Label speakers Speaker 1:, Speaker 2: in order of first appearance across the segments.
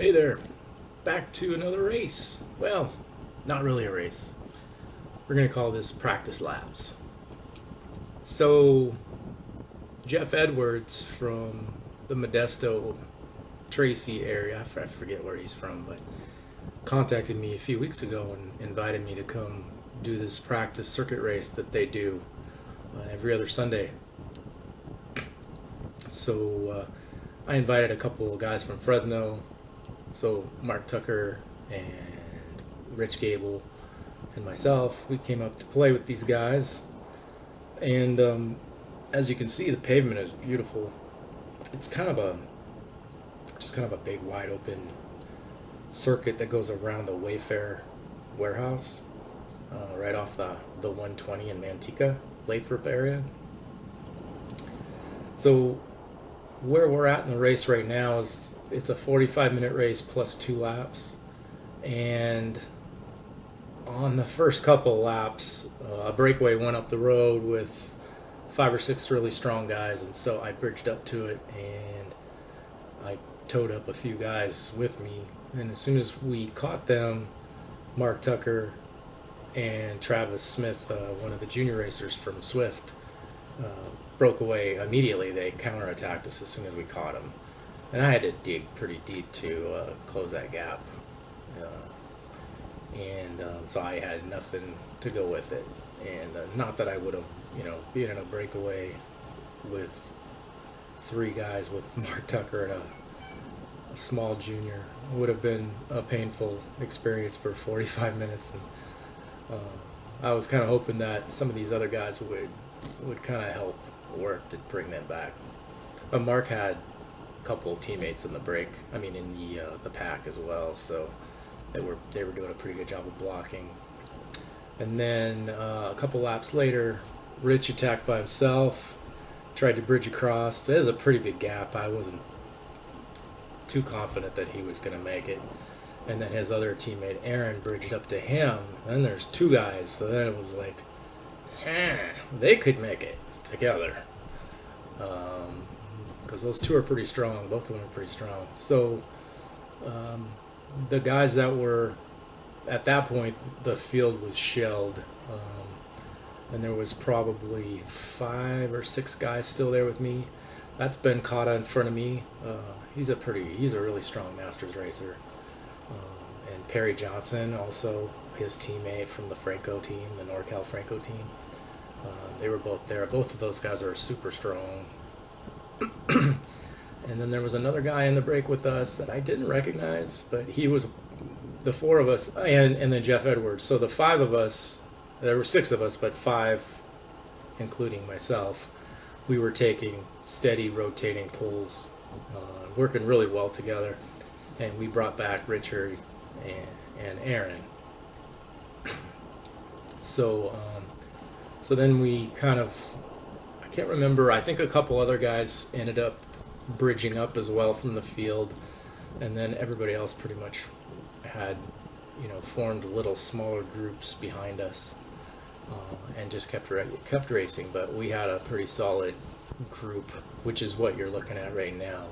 Speaker 1: Hey there, back to another race. Well, not really a race. We're going to call this practice laps. So, Jeff Edwards from the Modesto Tracy area, I forget where he's from, but contacted me a few weeks ago and invited me to come do this practice circuit race that they do every other Sunday. So, I invited a couple of guys from Fresno. So Mark Tucker and Rich Gable and myself, we came up to play with these guys. And as you can see, the pavement is beautiful. It's kind of a big, wide open circuit that goes around the Wayfair warehouse, right off the 120 in Manteca, Lathrop area. So where we're at in the race right now is it's a 45-minute race plus 2 laps, and on the first couple laps a breakaway went up the road with 5 or 6 really strong guys, and so I bridged up to it and I towed up a few guys with me, and as soon as we caught them, Mark Tucker and Travis Smith, one of the junior racers from Swift, broke away immediately. They counterattacked us as soon as we caught them, and I had to dig pretty deep to close that gap, and so I had nothing to go with it. And not that I would have, been in a breakaway with 3 guys with Mark Tucker and a small junior would have been a painful experience for 45 minutes, and I was kind of hoping that some of these other guys would kind of help work to bring them back. But Mark had a couple of teammates in the break. I mean, in the pack as well. So they were doing a pretty good job of blocking. And then a couple laps later, Rich attacked by himself, tried to bridge across. It was a pretty big gap. I wasn't too confident that he was going to make it. And then his other teammate Aaron bridged up to him. Then there's 2 guys, so then it was like, they could make it together, because those 2 are pretty strong. Both of them are pretty strong. So the guys that were at that point, the field was shelled, and there was probably 5 or 6 guys still there with me. That's Ben Cotta in front of me. He's a really strong Masters racer. And Perry Johnson, also his teammate from the Franco team, the NorCal Franco team. They were both there. Both of those guys are super strong. And then there was another guy in the break with us that I didn't recognize, but he was the 4 of us, and then Jeff Edwards. So the 5 of us, there were 6 of us, but 5, including myself, we were taking steady rotating pulls, working really well together, and we brought back Richard and Aaron. So then we kind of, I can't remember, I think a couple other guys ended up bridging up as well from the field, and then everybody else pretty much had, formed little smaller groups behind us, and just kept racing. But we had a pretty solid group, which is what you're looking at right now.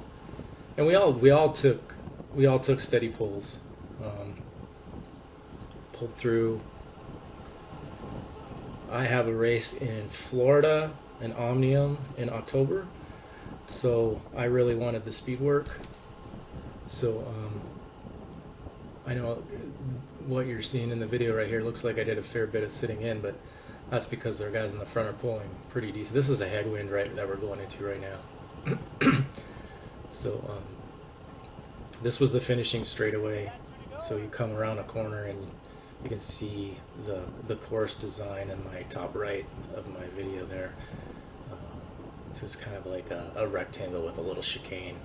Speaker 1: And we all took steady pulls, pulled through. I have a race in Florida, in Omnium, in October, so I really wanted the speed work. So I know what you're seeing in the video right here looks like I did a fair bit of sitting in, but that's because their guys in the front are pulling pretty decent. This is a headwind that we're going into right now. So this was the finishing straightaway. So you come around a corner and you can see the course design in my top right of my video there. This is kind of like a rectangle with a little chicane,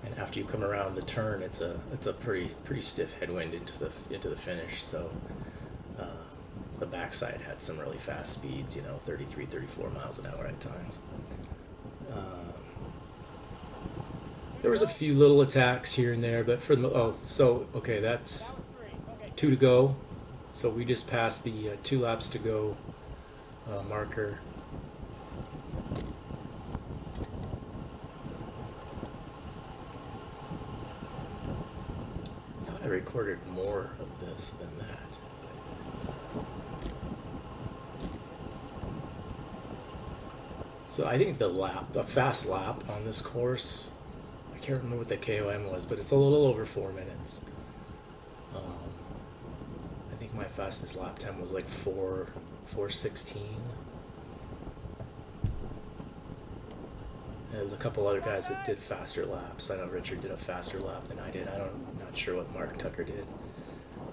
Speaker 1: and after you come around the turn, it's a pretty stiff headwind into the finish. So the backside had some really fast speeds, 33, 34 miles an hour at times. There was a few little attacks here and there, but okay, that's 2 to go. So we just passed the 2 laps to go marker. recorded more of this than that. So I think the fast lap on this course, I can't remember what the KOM was, but it's a little over 4 minutes. I think my fastest lap time was like 4:16. There's a couple other guys that did faster laps. I know Richard did a faster lap than I did. I'm not sure what Mark Tucker did.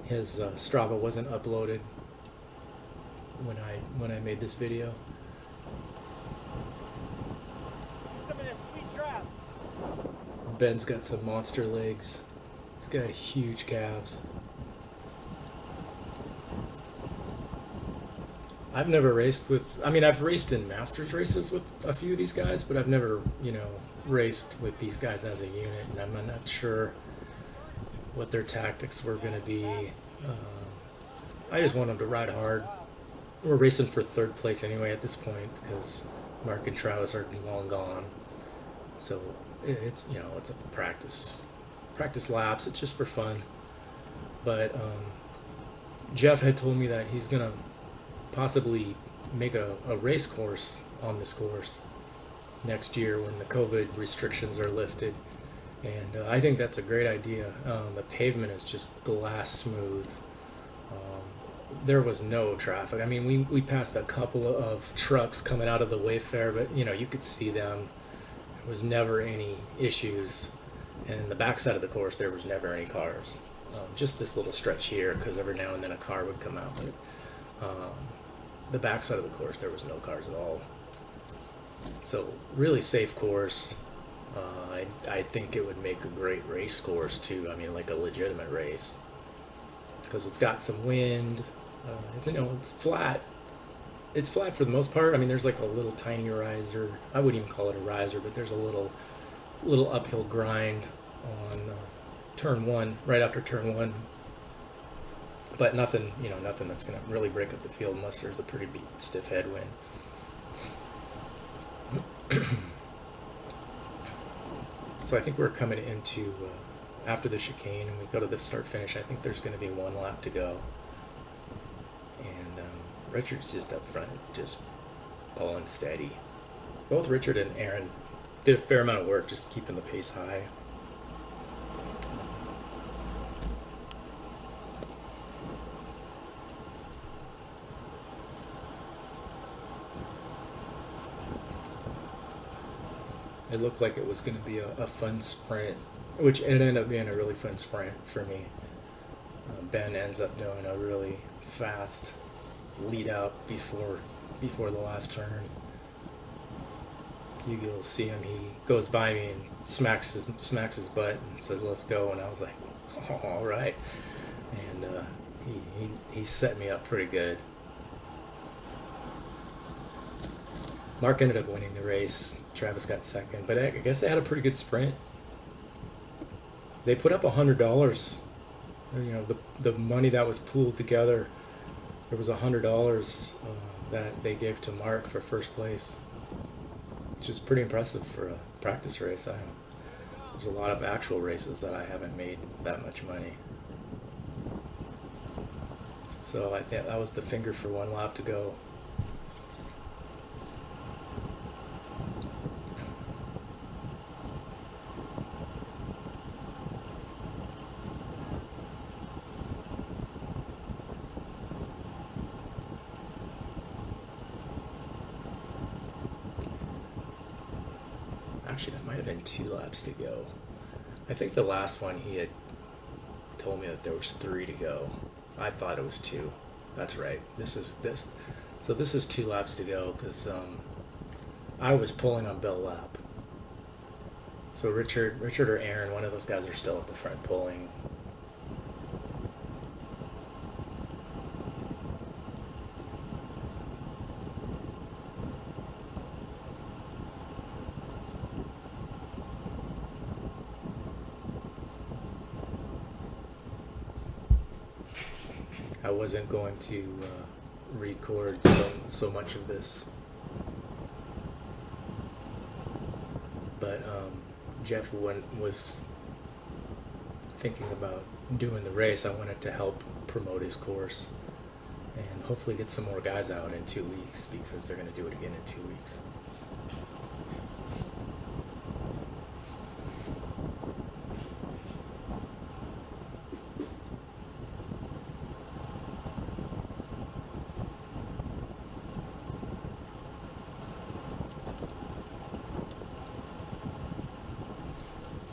Speaker 1: His Strava wasn't uploaded when I made this video.
Speaker 2: Some of this sweet draft.
Speaker 1: Ben's got some monster legs. He's got huge calves. I've never raced with, I mean, I've raced in Masters races with a few of these guys, but I've never, raced with these guys as a unit, and I'm not sure what their tactics were going to be. I just want them to ride hard. We're racing for third place anyway at this point because Mark and Travis are long gone. So it's it's a practice laps. It's just for fun. But Jeff had told me that he's gonna possibly make a race course on this course next year when the COVID restrictions are lifted, and I think that's a great idea. The pavement is just glass smooth. There was no traffic. I mean, we passed a couple of trucks coming out of the Wayfair, but you could see them. There was never any issues. And the backside of the course, there was never any cars. Just this little stretch here, because every now and then a car would come out. But the backside of the course, there was no cars at all. So really safe course. I think it would make a great race course too. I mean, like a legitimate race, because it's got some wind. It's flat. It's flat for the most part. I mean, there's like a little tiny riser. I wouldn't even call it a riser, but there's a little uphill grind on turn one, right after turn one. But nothing that's going to really break up the field unless there's a pretty stiff headwind. So I think we're coming into after the chicane, and we go to the start finish. I think there's going to be one lap to go, and Richard's just up front, just pulling steady. Both Richard and Aaron did a fair amount of work just keeping the pace high. It looked like it was going to be a fun sprint, which it ended up being a really fun sprint for me. Ben ends up doing a really fast lead out before the last turn. You'll see him. He goes by me and smacks his butt and says, "Let's go." And I was like, "Oh, all right." And he set me up pretty good. Mark ended up winning the race. Travis got second, but I guess they had a pretty good sprint. They put up $100. The money that was pooled together, there was $100 that they gave to Mark for first place, which is pretty impressive for a practice race. There's a lot of actual races that I haven't made that much money. So I think that was the finger for one lap to go. Actually, that might have been 2 laps to go. I think the last one he had told me that there was 3 to go. I thought it was 2. That's right. So this is 2 laps to go because I was pulling on Bell Lap. So Richard or Aaron, one of those guys, are still at the front pulling. I wasn't going to record so much of this, but Jeff was thinking about doing the race, I wanted to help promote his course and hopefully get some more guys out in 2 weeks, because they're going to do it again in 2 weeks.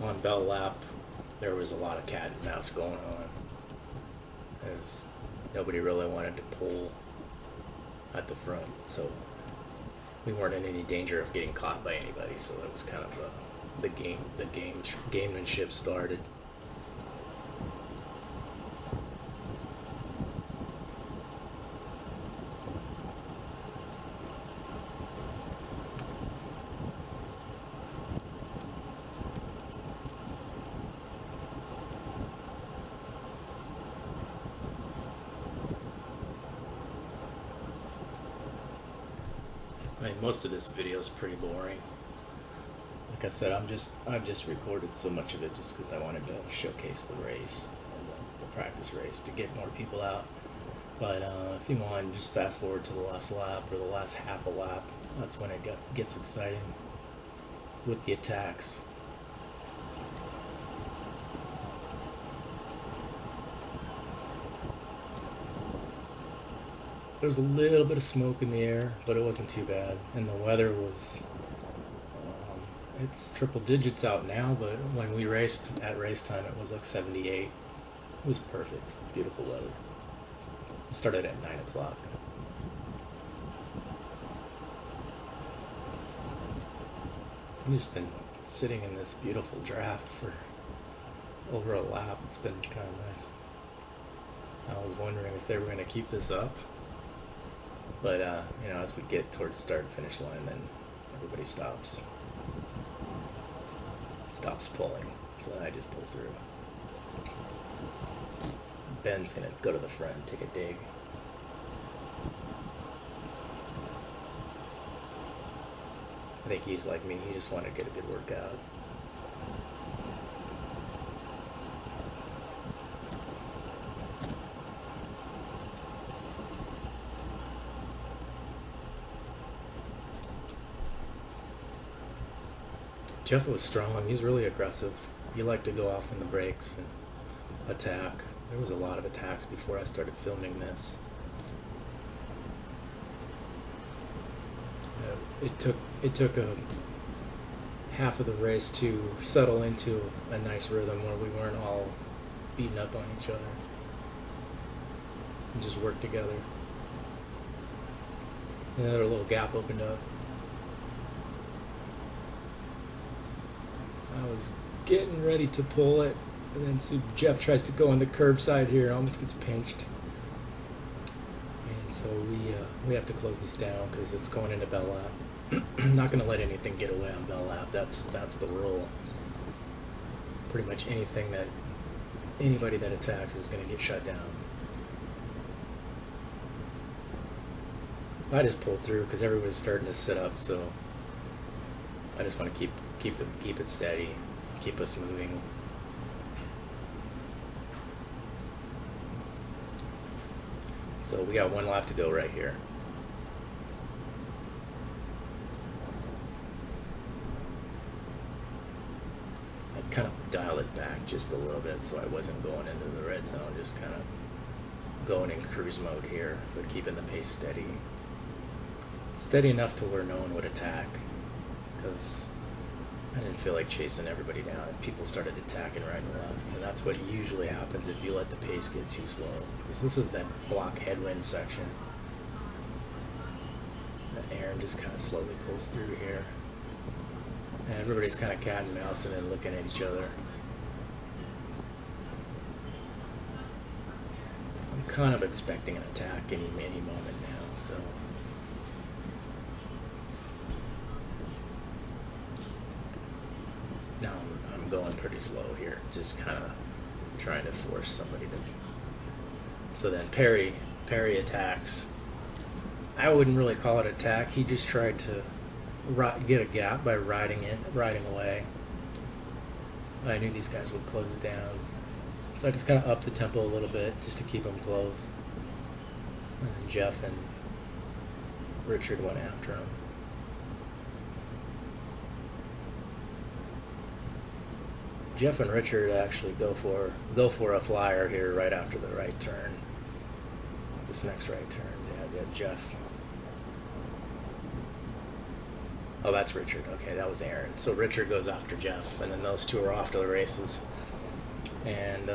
Speaker 1: On Bell Lap, there was a lot of cat and mouse going on. Nobody really wanted to pull at the front, so we weren't in any danger of getting caught by anybody. So that was kind of the gamemanship started. I mean, most of this video is pretty boring. Like I said, I've just recorded so much of it just because I wanted to showcase the race and the practice race to get more people out. But if you want, just fast forward to the last lap or the last half a lap. That's when it gets exciting with the attacks. There was a little bit of smoke in the air, but it wasn't too bad. And the weather was, it's triple digits out now, but when we raced at race time, it was like 78. It was perfect, beautiful weather. We started at 9 o'clock. I've just been sitting in this beautiful draft for over a lap. It's been kind of nice. I was wondering if they were going to keep this up. But, you know, as we get towards start and finish line, then everybody stops pulling. So then I just pull through. Ben's going to go to the front and take a dig. I think he's like me. He just wanted to get a good workout. Jeff was strong. He's really aggressive. He liked to go off on the brakes and attack. There was a lot of attacks before I started filming this. It took a half of the race to settle into a nice rhythm where we weren't all beating up on each other and just work together. Another little gap opened up. I was getting ready to pull it, and then see Jeff tries to go on the curbside here, almost gets pinched. And so we have to close this down because it's going into Bell Lap. I'm not going to let anything get away on Bell Lap. That's the rule. Pretty much anybody that attacks is going to get shut down. I just pulled through because everybody's starting to sit up, so I just want to keep it steady, keep us moving. So we got one lap to go right here. I'd kind of dial it back just a little bit so I wasn't going into the red zone, just kind of going in cruise mode here, but keeping the pace steady. Steady enough to where no one would attack, because I didn't feel like chasing everybody down. People started attacking right and left, and that's what usually happens if you let the pace get too slow. Because this is that block headwind section. The Aaron just kind of slowly pulls through here, and everybody's kind of cat and mousing and looking at each other. I'm kind of expecting an attack any moment now, so. Now I'm going pretty slow here, just kind of trying to force somebody to. So then Perry attacks. I wouldn't really call it attack. He just tried to get a gap by riding away. I knew these guys would close it down. So I just kind of upped the tempo a little bit just to keep them close. And then Jeff and Richard went after him. Jeff and Richard actually go for a flyer here right after the right turn. This next right turn, yeah, Jeff. Oh, that's Richard. Okay, that was Aaron. So Richard goes after Jeff, and then those two are off to the races. And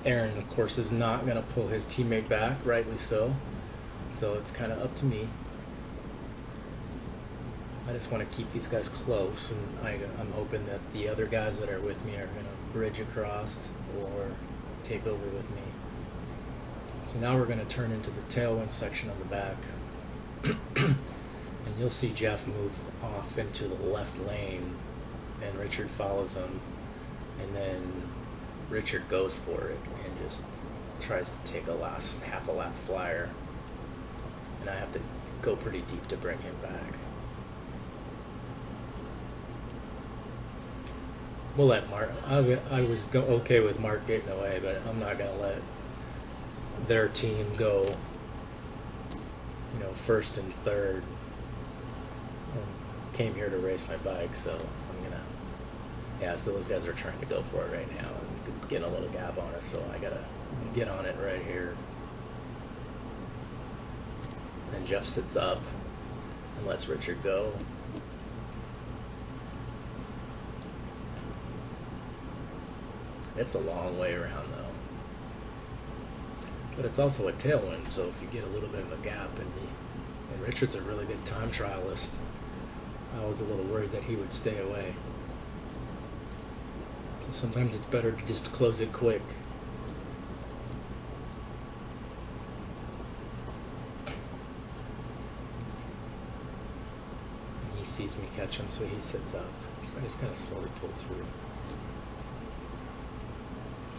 Speaker 1: Aaron, of course, is not going to pull his teammate back, rightly so. So it's kind of up to me. I just want to keep these guys close, and I'm hoping that the other guys that are with me are going to bridge across or take over with me. So now we're going to turn into the tailwind section on the back. And you'll see Jeff move off into the left lane, and Richard follows him. And then Richard goes for it and just tries to take a last half a lap flyer. And I have to go pretty deep to bring him back. We'll let Mark. I was okay with Mark getting away, but I'm not going to let their team go, first and third. I came here to race my bike, so I'm going to. Yeah, so those guys are trying to go for it right now and getting a little gap on us, so I got to get on it right here. And Jeff sits up and lets Richard go. It's a long way around, though. But it's also a tailwind, so if you get a little bit of a gap, and Richard's a really good time trialist, I was a little worried that he would stay away. So sometimes it's better to just close it quick. And he sees me catch him, so he sits up. So I just kind of slowly pull through.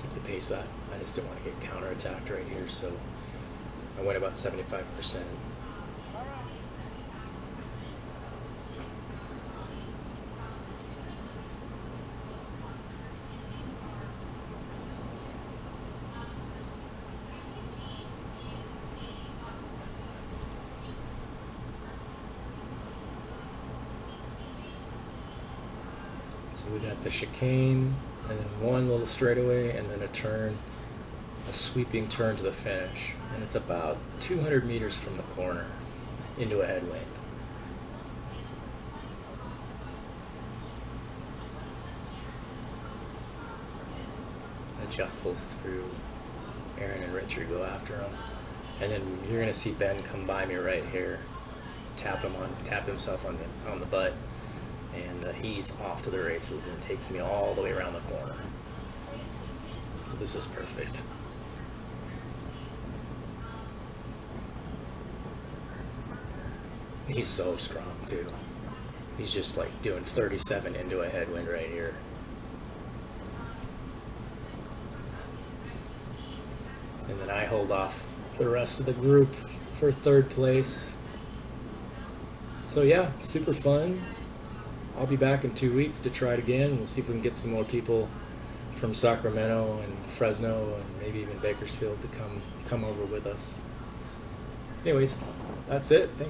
Speaker 1: Keep the pace up. I just don't want to get counterattacked right here, so I went about 75%. So we got the chicane, and then one little straightaway, and then a turn, a sweeping turn to the finish. And it's about 200 meters from the corner into a headwind. And Jeff pulls through. Aaron and Richard go after him. And then you're going to see Ben come by me right here, tap himself on the butt. And he's off to the races and takes me all the way around the corner. So this is perfect. He's so strong too. He's just like doing 37 into a headwind right here. And then I hold off the rest of the group for third place. So yeah, super fun. I'll be back in 2 weeks to try it again. We'll see if we can get some more people from Sacramento and Fresno and maybe even Bakersfield to come over with us. Anyways, that's it. Thanks.